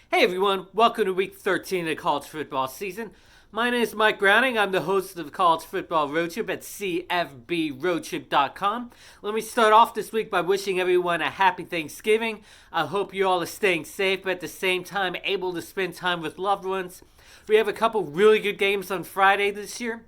Hey everyone, welcome to week 13 of the college football season. My name is Mike Browning. I'm the host of the College Football Road Trip at CFBRoadTrip.com. Let me start off this week by wishing everyone a happy Thanksgiving. I hope you all are staying safe, but at the same time able to spend time with loved ones. We have a couple really good games on Friday this year.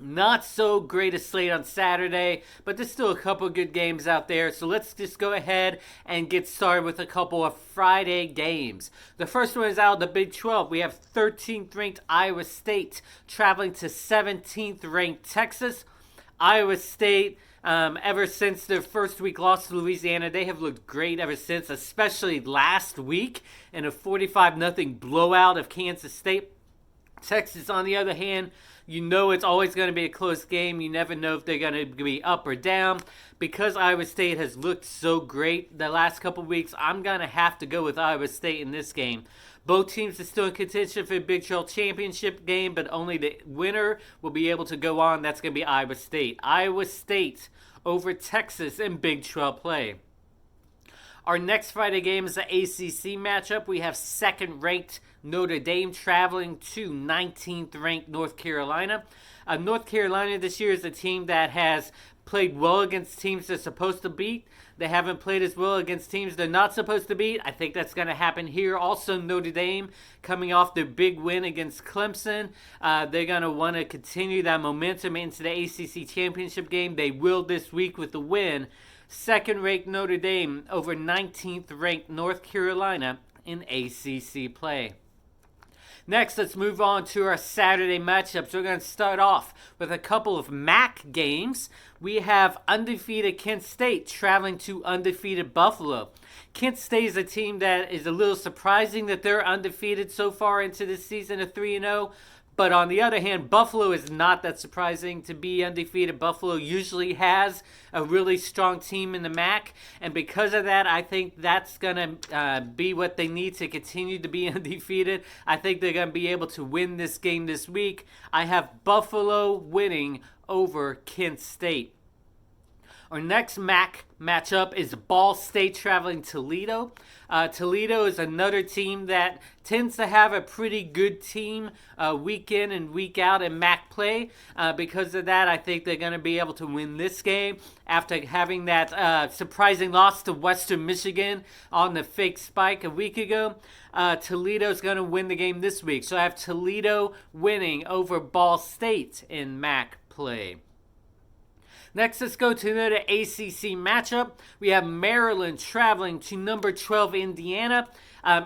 Not so great a slate on Saturday, but there's still a couple good games out there. So let's just go ahead and get started with a couple of Friday games. The first one is out of the Big 12. We have 13th ranked Iowa State traveling to 17th ranked Texas. Iowa State, ever since their first week loss to Louisiana, they have looked great ever since, especially last week in a 45-0 blowout of Kansas State. Texas, on the other hand, you know it's always going to be a close game. You never know if they're going to be up or down. Because Iowa State has looked so great the last couple weeks, I'm going to have to go with Iowa State in this game. Both teams are still in contention for the Big 12 championship game, but only the winner will be able to go on. That's going to be Iowa State. Iowa State over Texas in Big 12 play. Our next Friday game is the ACC matchup. We have second-ranked Notre Dame traveling to 19th-ranked North Carolina. North Carolina this year is a team that has played well against teams they're supposed to beat. They haven't played as well against teams they're not supposed to beat. I think that's going to happen here. Also, Notre Dame coming off their big win against Clemson. They're going to want to continue that momentum into the ACC championship game. They will this week with the win. Second-ranked Notre Dame over 19th-ranked North Carolina in ACC play. Next, let's move on to our Saturday matchups. We're going to start off with a couple of MAC games. We have undefeated Kent State traveling to undefeated Buffalo. Kent State is a team that is a little surprising that they're undefeated so far into this season of 3-0. But on the other hand, Buffalo is not that surprising to be undefeated. Buffalo usually has a really strong team in the MAC. And because of that, I think that's going to be what they need to continue to be undefeated. I think they're going to be able to win this game this week. I have Buffalo winning over Kent State. Our next MAC matchup is Ball State traveling Toledo. Toledo is another team that tends to have a pretty good team week in and week out in MAC play. Because of that, I think they're going to be able to win this game after having that surprising loss to Western Michigan on the fake spike a week ago. Toledo's going to win the game this week. So I have Toledo winning over Ball State in MAC play. Next, let's go to another ACC matchup. We have Maryland traveling to number 12 Indiana.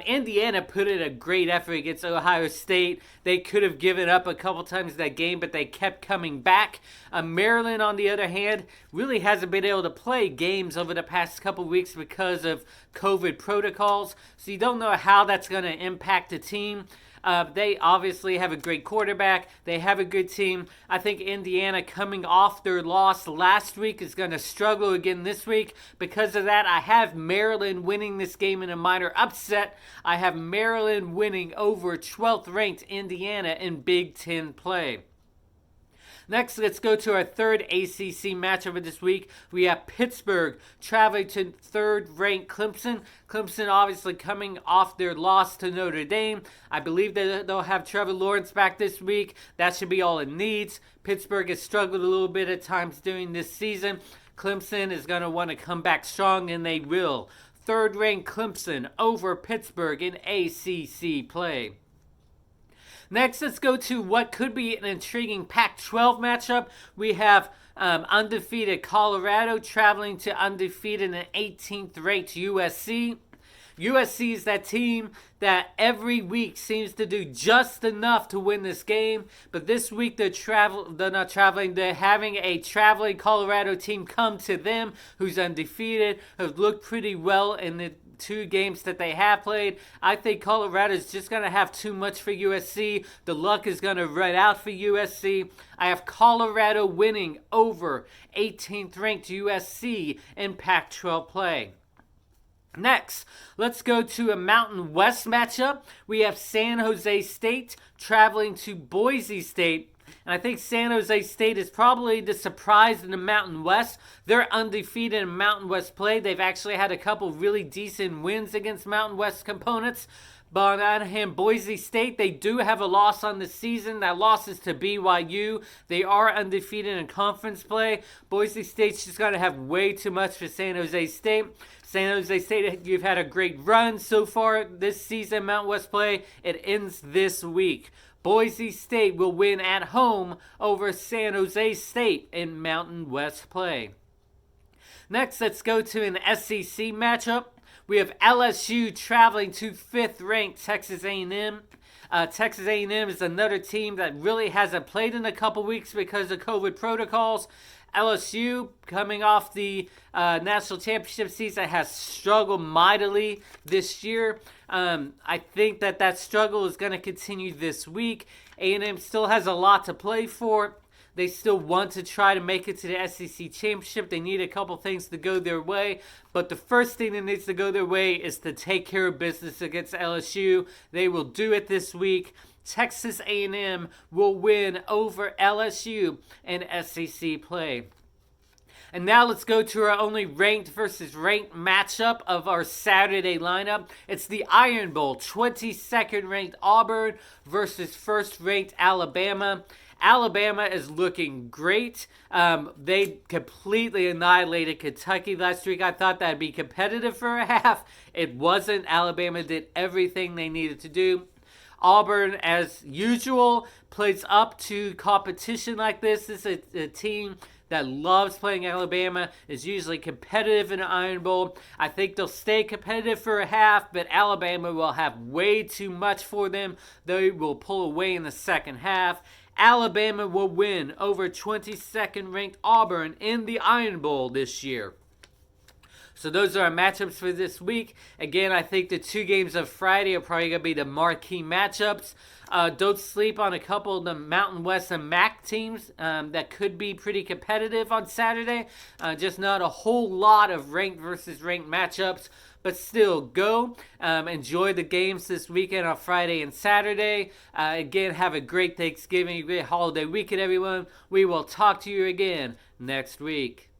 Indiana put in a great effort against Ohio State. They could have given up a couple times that game, but they kept coming back. Maryland, on the other hand, really hasn't been able to play games over the past couple weeks because of COVID protocols. So you don't know how that's going to impact the team. They obviously have a great quarterback. They have a good team. I think Indiana, coming off their loss last week, is going to struggle again this week. Because of that, I have Maryland winning this game in a minor upset. I have Maryland winning over 12th-ranked Indiana in Big Ten play. Next, let's go to our third ACC matchup of this week. We have Pittsburgh traveling to third-ranked Clemson. Clemson obviously coming off their loss to Notre Dame. I believe that they'll have Trevor Lawrence back this week. That should be all it needs. Pittsburgh has struggled a little bit at times during this season. Clemson is going to want to come back strong, and they will. Third-ranked Clemson over Pittsburgh in ACC play. Next, let's go to what could be an intriguing Pac-12 matchup. We have undefeated Colorado traveling to undefeated and 18th-ranked USC. USC is that team that every week seems to do just enough to win this game. But this week they're not traveling. They're having a traveling Colorado team come to them who's undefeated, who's looked pretty well in the two games that they have played. I think Colorado is just going to have too much for USC. The luck is going to run out for USC. I have Colorado winning over 18th-ranked USC in Pac-12 play. Next, let's go to a Mountain West matchup. We have San Jose State traveling to Boise State. And I think San Jose State is probably the surprise in the Mountain West. They're undefeated in Mountain West play. They've actually had a couple really decent wins against Mountain West components. But on the other hand, Boise State, they do have a loss on the season. That loss is to BYU. They are undefeated in conference play. Boise State's just going to have way too much for San Jose State. San Jose State, you've had a great run so far this season, Mountain West play. It ends this week. Boise State will win at home over San Jose State in Mountain West play. Next, let's go to an SEC matchup. We have LSU traveling to 5th-ranked Texas A&M. Texas A&M is another team that really hasn't played in a couple weeks because of COVID protocols. LSU, coming off the national championship season, has struggled mightily this year. I think that struggle is going to continue this week. A&M still has a lot to play for. They still want to try to make it to the SEC championship. They need a couple things to go their way. But the first thing that needs to go their way is to take care of business against LSU. They will do it this week. Texas A&M will win over LSU in SEC play. And now let's go to our only ranked versus ranked matchup of our Saturday lineup. It's the Iron Bowl, 22nd ranked Auburn versus 1st ranked Alabama. Alabama is looking great. They completely annihilated Kentucky last week. I thought that'd be competitive for a half. It wasn't. Alabama did everything they needed to do. Auburn, as usual, plays up to competition like this. This is a team that loves playing Alabama, is usually competitive in the Iron Bowl. I think they'll stay competitive for a half, but Alabama will have way too much for them. They will pull away in the second half. Alabama will win over 22nd ranked Auburn in the Iron Bowl this year. So those are our matchups for this week. Again, I think the 2 games of Friday are probably going to be the marquee matchups. Don't sleep on a couple of the Mountain West and MAC teams that could be pretty competitive on Saturday. Just not a whole lot of ranked versus ranked matchups. But still, go enjoy the games this weekend on Friday and Saturday. Again, have a great Thanksgiving, a great holiday weekend, everyone. We will talk to you again next week.